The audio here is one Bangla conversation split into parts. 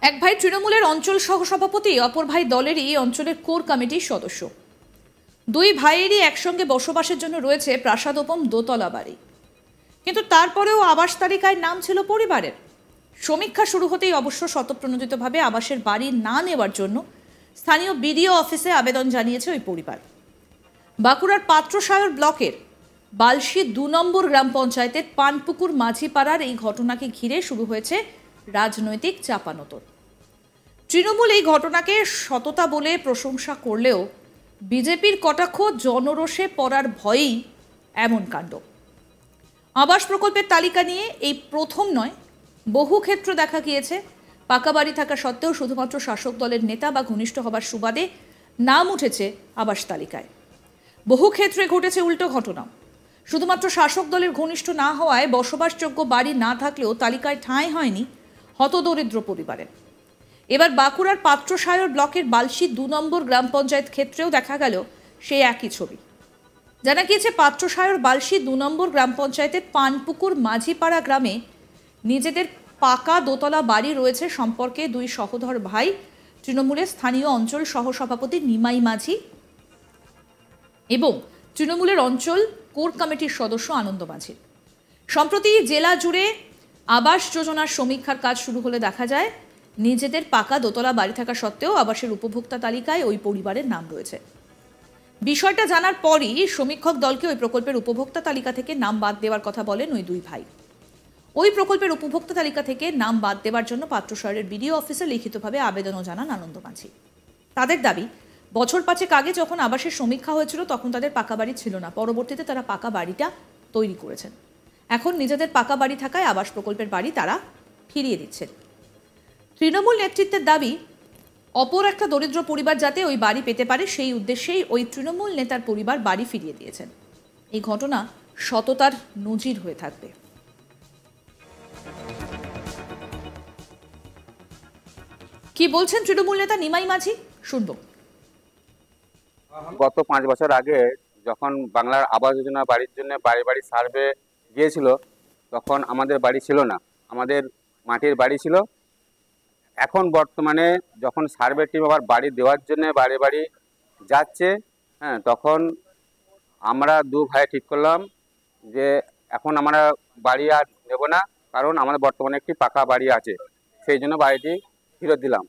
এক ভাই তৃণমূলের অঞ্চল সহসভাপতি, অপর ভাই দলেরই অঞ্চলের কোর কমিটির সদস্য। দুই ভাইয়েরই একসঙ্গে বসবাসের জন্য রয়েছে প্রাসাদোপম দোতলা বাড়ি, কিন্তু তারপরেও আবাস তালিকায় নাম ছিল পরিবারের। সমীক্ষা শুরু হতেই অবশ্য স্বতঃপ্রণোদিতভাবে আবাসের বাড়ি না নেওয়ার জন্য স্থানীয় বিডিও অফিসে আবেদন জানিয়েছে ওই পরিবার। বাঁকুড়ার পাত্রসায়র ব্লকের বালশি ২ নম্বর গ্রাম পঞ্চায়েতের পানপুকুর মাঝিপাড়ার এই ঘটনাকে ঘিরে শুরু হয়েছে রাজনৈতিক চাপানোতর। তৃণমূল এই ঘটনাকে সততা বলে প্রশংসা করলেও বিজেপির কটাক্ষ জনরোষে পড়ার ভয়েই এমন কাণ্ড। আবাস প্রকল্পের তালিকা নিয়ে এই প্রথম নয়, বহু ক্ষেত্র দেখা গিয়েছে পাকা বাড়ি থাকা সত্ত্বেও শুধুমাত্র শাসক দলের নেতা বা ঘনিষ্ঠ হবার সুবাদে নাম উঠেছে আবাস তালিকায়। বহু ক্ষেত্রে ঘটেছে উল্টো ঘটনা, শুধুমাত্র শাসক দলের ঘনিষ্ঠ না হওয়ায় বসবাসযোগ্য বাড়ি না থাকলেও তালিকায় ঠাঁই হয়নি হতদরিদ্র পরিবারের। এবার বাঁকুড়ার পাত্রসায়র ব্লকের বালশি ২ নম্বর গ্রাম পঞ্চায়েত ক্ষেত্রেও দেখা গেল সেই একই ছবি। জানা গিয়েছে পাত্রসায়র বালশি ২ নম্বর গ্রাম পঞ্চায়েতের পানপুকুর মাঝিপাড়া গ্রামে নিজেদের পাকা দোতলা বাড়ি রয়েছে সম্পর্কে দুই সহোদর ভাই তৃণমূলের স্থানীয় অঞ্চল সহসভাপতি নিমাই মাঝি এবং তৃণমূলের অঞ্চল কোর কমিটির সদস্য আনন্দ মাঝি। সম্প্রতি জেলা জুড়ে আবাস যোজনার সমীক্ষার কাজ শুরু হলে দেখা যায় নিজেদের পাকা দোতলা বাড়ি থাকা সত্ত্বেও আবাসের উপভোক্তা তালিকায় ওই পরিবারের নাম রয়েছে। বিষয়টা জানার পরই সমীক্ষক দলকে ওই প্রকল্পের উপভোক্তা তালিকা থেকে নাম বাদ দেওয়ার কথা বলেন ওই দুই ভাই। ওই প্রকল্পের উপভোক্তা তালিকা থেকে নাম বাদ দেওয়ার জন্য পাত্রসায়রের বিডিও অফিসে লিখিতভাবে আবেদনও জানান আনন্দ মাঝি। তাদের দাবি, বছর ৫ আগে যখন আবাসের সমীক্ষা হয়েছিল তখন তাদের পাকা বাড়ি ছিল না, পরবর্তীতে তারা পাকা বাড়িটা তৈরি করেছেন। এখন নিজেদের পাকা বাড়ি থাকায় আবাস প্রকল্পের বাড়ি তারা ফিরিয়ে দিচ্ছেন। তৃণমূল নেতৃত্বের দাবি, অপর একটা দরিদ্র পরিবার যাতে ওই বাড়ি পেতে পারে সেই উদ্দেশ্যেই ওই তৃণমূল নেতার পরিবার বাড়ি ফিরিয়ে দিয়েছেন। এই ঘটনা সততার নজির হয়ে থাকবে। কি বলছেন তৃণমূল নেতা নিমাই মাঝি, শুনবো। গত 5 বছর আগে যখন বাংলার আবাস যোজনা বাড়ির জন্য বাড়ি বাড়ি সার্ভে গিয়েছিল তখন আমাদের বাড়ি ছিল না, আমাদের মাটির বাড়ি ছিল। এখন বর্তমানে যখন সার্ভে টিম আবার বাড়ি দেওয়ার জন্য বাড়ি বাড়ি যাচ্ছে, তখন আমরা দু ভাই ঠিক করলাম যে এখন আমরা বাড়ি আর নেব না, কারণ আমাদের বর্তমানে একটি পাকা বাড়ি আছে, সেই জন্য বাড়িটি ফেরত দিলাম।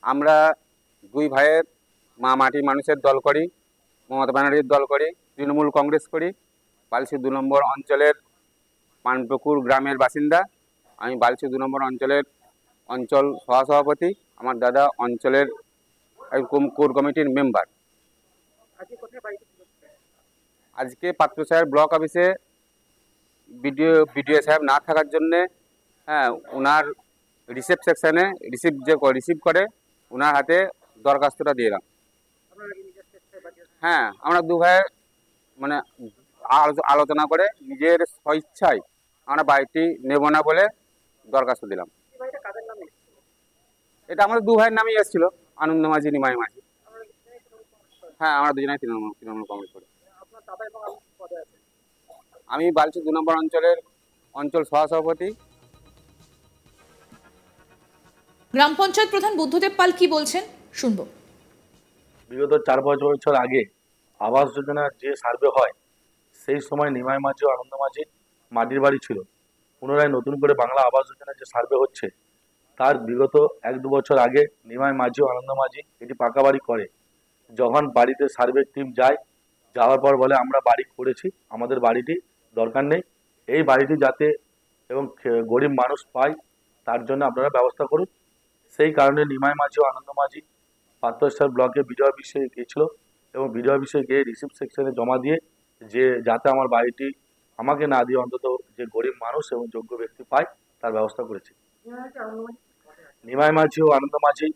আমরা দুই ভাইয়ের মা মাটি মানুষের দল করি, মমতা ব্যানার্জির দল করি, তৃণমূল কংগ্রেস করি। বালশি ২ নম্বর অঞ্চলের পানপুকুর গ্রামের বাসিন্দা। আমি বালশি ২ নম্বর অঞ্চলের অঞ্চল সহসভাপতি, আমার দাদা অঞ্চলের কোর কমিটির মেম্বার। আজকে পাত্রসায়র ব্লক অফিসে বিডিও সাহেব না থাকার জন্যে ওনার রিসিভ সেকশনে রিসিভ করে ওনার হাতে দরখাস্তটা দিলাম। আমরা দু ভাই মানে আলোচনা করে নিজের স্বইচ্ছায় আমরা বাড়িটি নেব না বলে দরখাস্ত দিলাম। এটা আমাদের দু ভাইয়ের নামেই এসেছিল, আনন্দ মাঝি, নিমাই মাঝি। আমরা দুজনেই তৃণমূল কংগ্রেস করি। আমি বালশি ২ নম্বর অঞ্চলের অঞ্চল সহসভাপতি। গ্রাম পঞ্চায়েত প্রধান বুদ্ধদেব পাল কি বলছেন, শুনবো। বিগত ৪-৫ বছর আগে আবাস যোজনার যে সার্ভে হয় সেই সময় নিমাই মাঝি ও আনন্দ মাঝি মাটির বাড়ি ছিল। পুনরায় নতুন করে বাংলা আবাস যোজনার যে সার্ভে হচ্ছে তার বিগত ১-২ বছর আগে নিমাই মাঝি ও আনন্দ মাঝি এটি পাকা বাড়ি করে। যখন বাড়িতে সার্ভে টিম যাওয়ার পর বলে আমরা বাড়ি করেছি, আমাদের বাড়িটি দরকার নেই, এই বাড়িটি যাতে এবং গরিব মানুষ পায় তার জন্য আপনারা ব্যবস্থা করুন। সেই কারণে নিমাই মাঝি ও আনন্দ মাঝি পাত্রসায়র ব্লকে বিডিও অফিসে গিয়েছিল এবং বিডিও অফিসে গিয়ে রিসিভ সেকশনে জমা দিয়ে যে যাতে আমার বাড়িটি আমাকে না দিয়ে অন্তত যে গরিব মানুষ এবং যোগ্য ব্যক্তি পায় তার ব্যবস্থা করেছি। নিমাই মাঝি ও আনন্দ মাঝি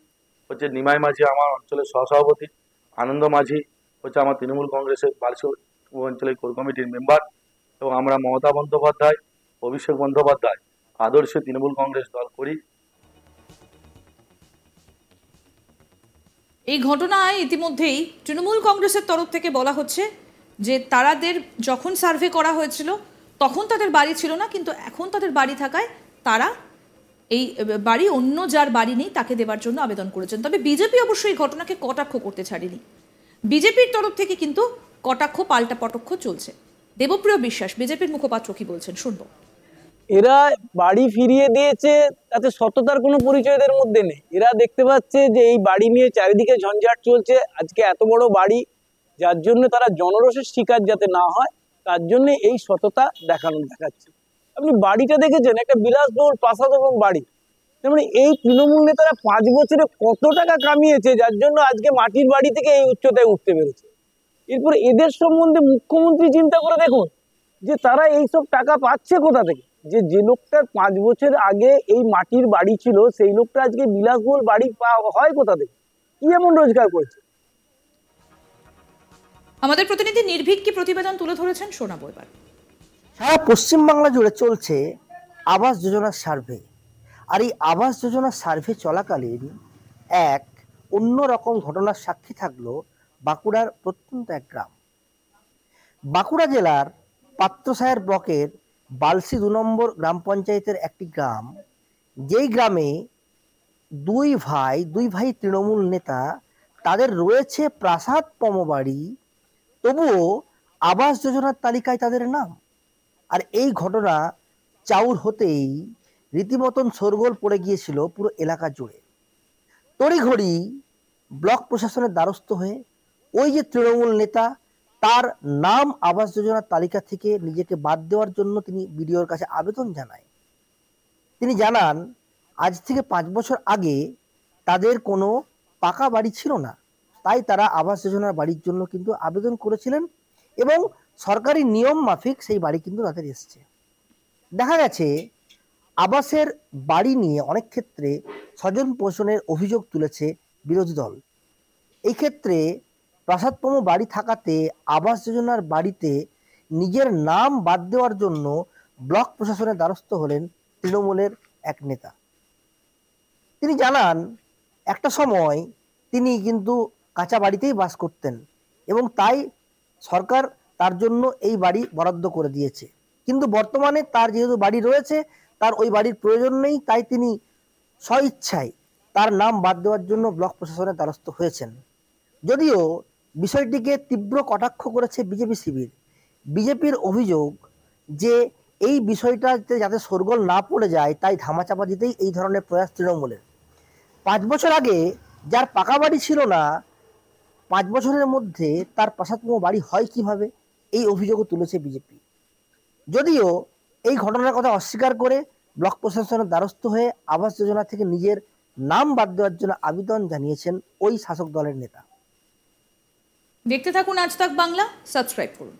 হচ্ছে, নিমাই মাঝি আমার অঞ্চলের সহসভাপতি, আনন্দ মাঝি হচ্ছে আমার তৃণমূল কংগ্রেসের বালশি অঞ্চলের কোর কমিটির মেম্বার এবং আমরা মমতা বন্দ্যোপাধ্যায়, অভিষেক বন্দ্যোপাধ্যায় আদর্শে তৃণমূল কংগ্রেস দল করি। এই ঘটনায় ইতিমধ্যেই তৃণমূল কংগ্রেসের তরফ থেকে বলা হচ্ছে যে তাদের যখন সার্ভে করা হয়েছিল তখন তাদের বাড়ি ছিল না, কিন্তু এখন তাদের বাড়ি থাকায় তারা এই বাড়ি অন্য যার বাড়ি নেই তাকে দেওয়ার জন্য আবেদন করেছেন। তবে বিজেপি অবশ্যই এই ঘটনাকে কটাক্ষ করতে ছাড়েনি। বিজেপির তরফ থেকে কিন্তু কটাক্ষ পাল্টা পটক্ষ চলছে। দেবপ্রিয় বিশ্বাস বিজেপির মুখপাত্র কি বলছেন শুনবো। এরা বাড়ি ফিরিয়ে দিয়েছে, তাতে সততার কোনো পরিচয় এদের মধ্যে নেই। এরা দেখতে পাচ্ছে যে এই বাড়ি নিয়ে চারিদিকে ঝঞ্ঝাট চলছে, আজকে এত বড় বাড়ি, যার জন্য তারা জনরোষের শিকার যাতে না হয় তার জন্য এই সততা দেখাচ্ছে। আপনি বাড়িটা দেখেছেন, একটা বিলাসবহুল প্রাসাদ এবং বাড়ি। মানে এই তৃণমূল নেতারা 5 বছরে কত টাকা কামিয়েছে, যার জন্য আজকে মাটির বাড়ি থেকে এই উচ্চতায় উঠতে পেরেছে। এরপর এদের সম্বন্ধে মুখ্যমন্ত্রী চিন্তা করে দেখুন যে তারা এইসব টাকা পাচ্ছে কোথা থেকে। যে লোকটার 5 বছর আগে এই মাটির বাড়ি ছিল, সেই লোকটা আজকে বিলাসবহুল বাড়ি হয় কোথা থেকে, কি এমন রোজগার করছে। আমাদের প্রতিনিধি নির্ভীক কি প্রতিবেদন তুলে ধরেছেন শোনাবো এবার। সারা পশ্চিমবাংলা জুড়ে চলছে আবাস যোজনার সার্ভে। আর এই আবাস যোজনার সার্ভে চলাকালীন এক অন্যরকম ঘটনার সাক্ষী থাকলো বাঁকুড়ার প্রত্যন্ত এক গ্রাম। বাঁকুড়া জেলার পাত্রসায়ের ব্লকের বালসি 2 নম্বর গ্রাম পঞ্চায়েতের একটি গ্রাম, যেই গ্রামে দুই ভাই তৃণমূল নেতা, তাদের রয়েছে প্রাসাদপম বাড়ি, তবুও আবাস যোজনার তালিকায় তাদের নাম। আর এই ঘটনা চাউর হতেই রীতিমতন শোরগোল পড়ে গিয়েছিল পুরো এলাকা জুড়ে। তড়িঘড়ি ব্লক প্রশাসনের দ্বারস্থ হয়ে ওই যে তৃণমূল নেতা, তার নাম আবাস যোজনার তালিকা থেকে নিজেকে বাদ দেওয়ার জন্য তিনি বিডিওর কাছে আবেদন জানায়। তিনি জানান আজ থেকে 5 বছর আগে তাদের কোনো পাকা বাড়ি ছিল না, তাই তারা আবাস যোজনার বাড়ির জন্য কিন্তু আবেদন করেছিলেন এবং সরকারি নিয়ম মাফিক সেই বাড়ি কিন্তু তাদের এসছে। দেখা গেছে আবাসের বাড়ি নিয়ে অনেক ক্ষেত্রে স্বজন পোষণের অভিযোগ তুলেছে বিরোধী দল। এই ক্ষেত্রে প্রাসাদপম বাড়ি থাকাতে আবাস যোজনার বাড়িতে নিজের নাম বাদ দেওয়ার জন্য ব্লক প্রশাসনের দ্বারস্থ হলেন তৃণমূলের এক নেতা। তিনি জানান একটা সময় তিনি কিন্তু কাঁচা বাড়িতেই বাস করতেন এবং তাই সরকার তার জন্য এই বাড়ি বরাদ্দ করে দিয়েছে, কিন্তু বর্তমানে তার যেহেতু বাড়ি রয়েছে, তার ওই বাড়ির প্রয়োজন নেই, তাই তিনি স্বইচ্ছায় তার নাম বাদ দেওয়ার জন্য ব্লক প্রশাসনের দ্বারস্থ হয়েছেন। যদিও বিষয়টিকে তীব্র কটাক্ষ করেছে বিজেপি শিবির। বিজেপির অভিযোগ যে এই বিষয়টাতে যাতে শোরগোল না পড়ে যায় তাই ধামাচাপা দিতেই এই ধরনের প্রয়াস তৃণমূলের। 5 বছর আগে যার পাকা বাড়ি ছিল না, 5 বছরের মধ্যে তার প্রাসাদপম বাড়ি হয় কিভাবে, এই অভিযোগও তুলেছে বিজেপি। যদিও এই ঘটনার কথা অস্বীকার করে ব্লক প্রশাসনের দ্বারস্থ হয়ে আবাস যোজনা থেকে নিজের নাম বাদ দেওয়ার জন্য আবেদন জানিয়েছেন ওই শাসক দলের নেতা। দেখতে থাকুন আজ তাক বাংলা, সাবস্ক্রাইব করুন।